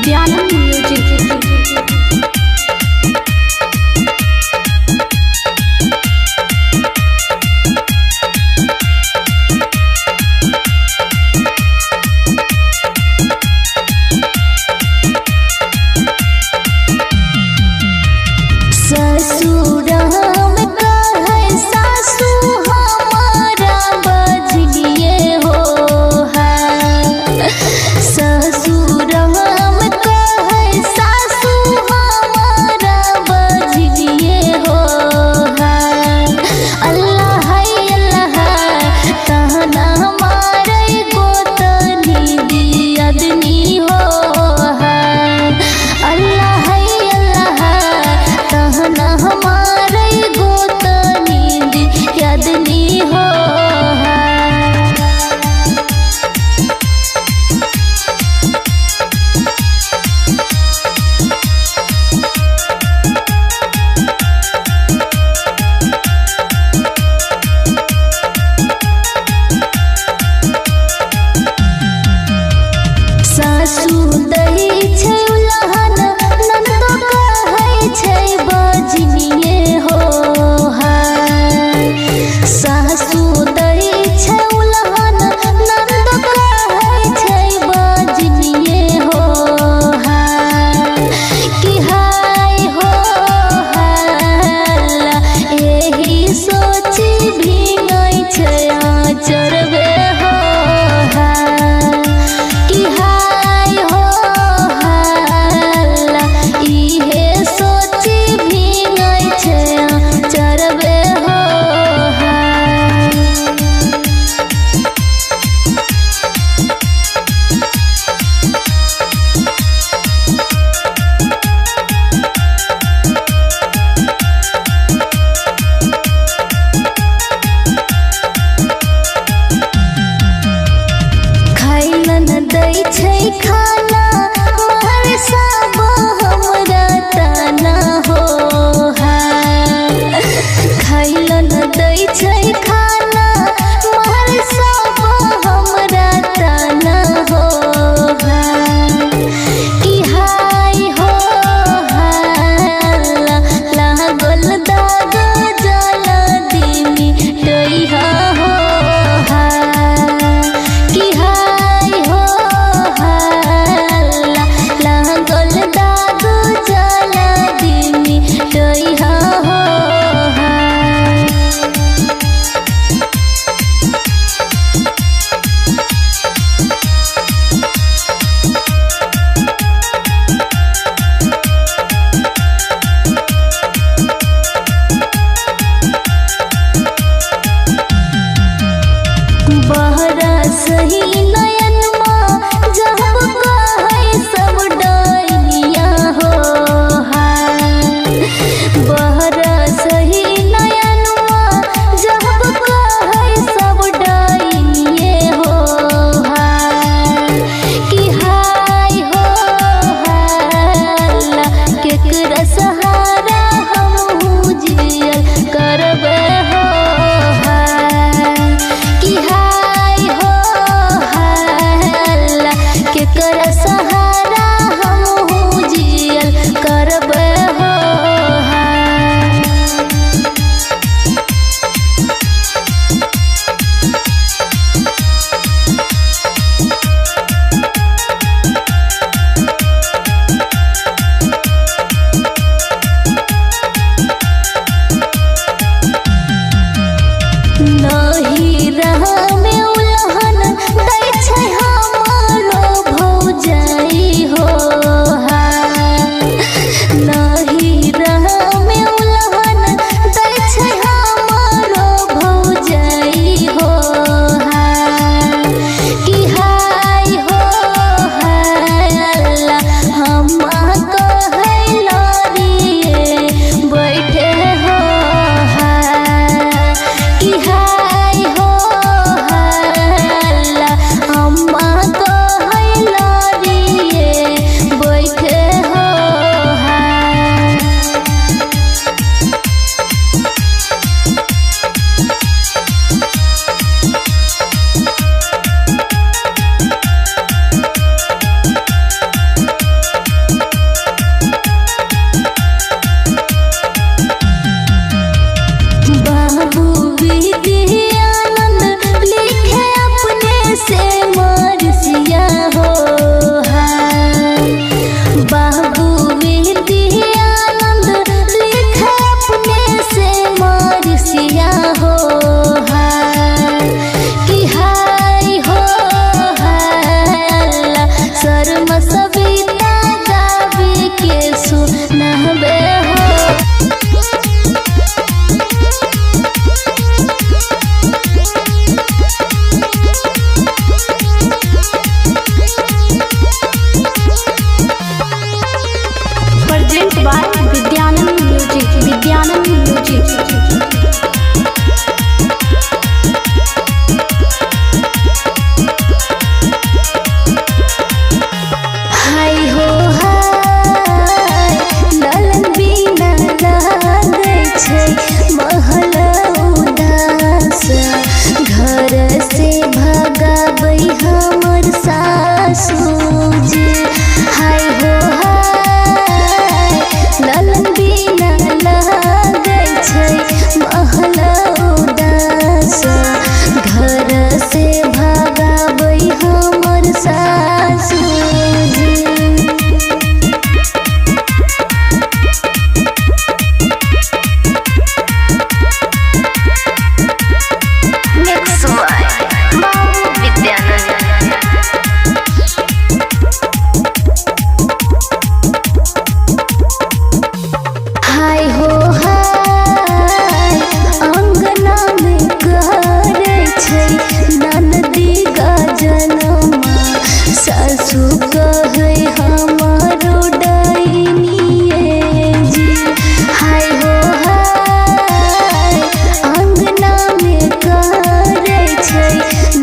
Divyanand music. खाना मार सब हमरा तना हो खैलन दै छै खाना मार सब हमरा तना हो कि हाय हो लागल दाग जला दिमी टैहा हो कि हाय हो लागल दाग जला दिमी टैहा हो। शर्म सविता गावे के सुनहबे हो। Present by Vidyanand music, Vidyanand music. हाय हो हाय लालन बिना लागे छै महल उदास, घर से भगाबै हमर सासुजी। हाय हो हाय लालन बिना लागे छै महल उदास, घर से भगाबै हमर सासुजी। Mix by Babu Vidyanand। हाय हो हाय अंगना में करे छै ननदी गजनमा, सासु कहे हमारो डाइनिए जी। हाय हो हाय अंगना में करे छै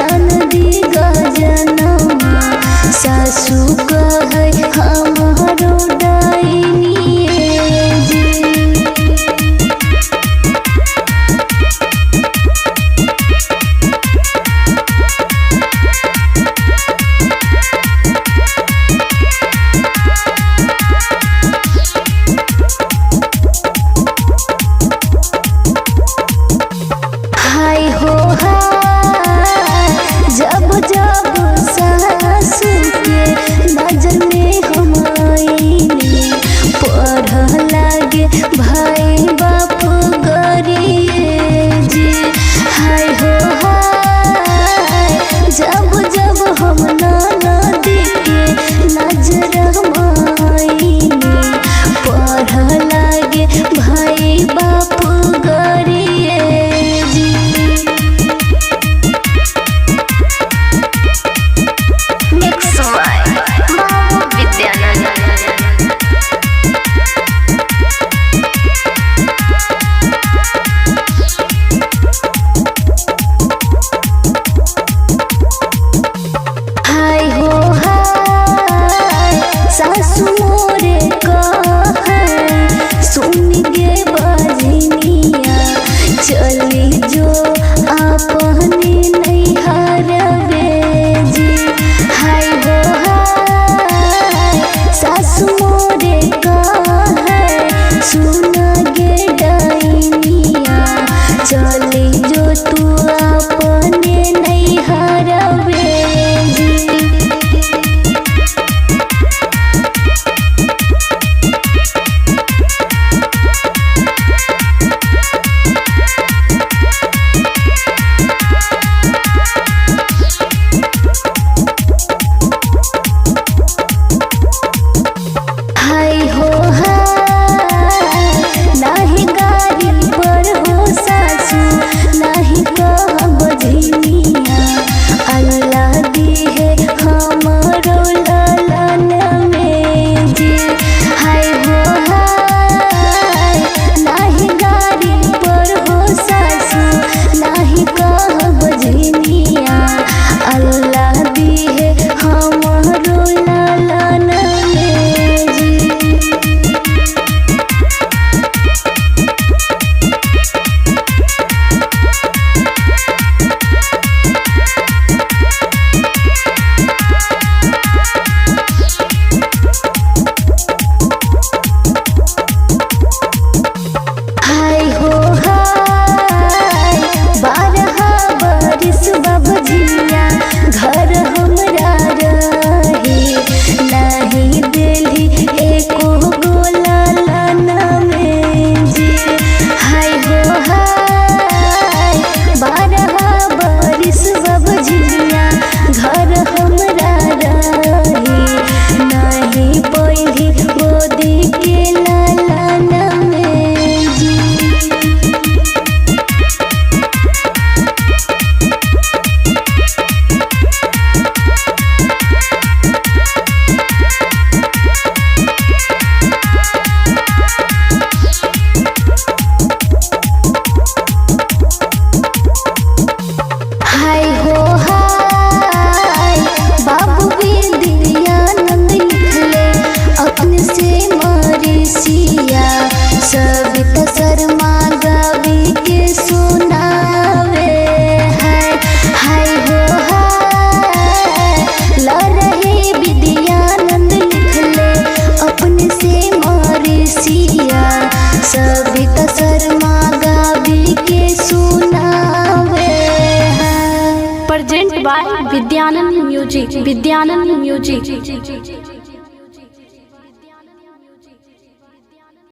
ननदी गजनमा, सासु कहे हमारो डाइनिए जी। हाय हो हाय जब जब सासु के नजर में हम हाय हो हाय बाबू विद्यानंद लिखले अपने से मरीसिया सविता शर्मा गावी के सुनावे हाय हो हाय ला रहे विद्यानंद लिखले अपने से मरीसिया सविता शर्मा गावी के सुनावे प्रेजेंट बाय विद्यानंद म्यूजिक।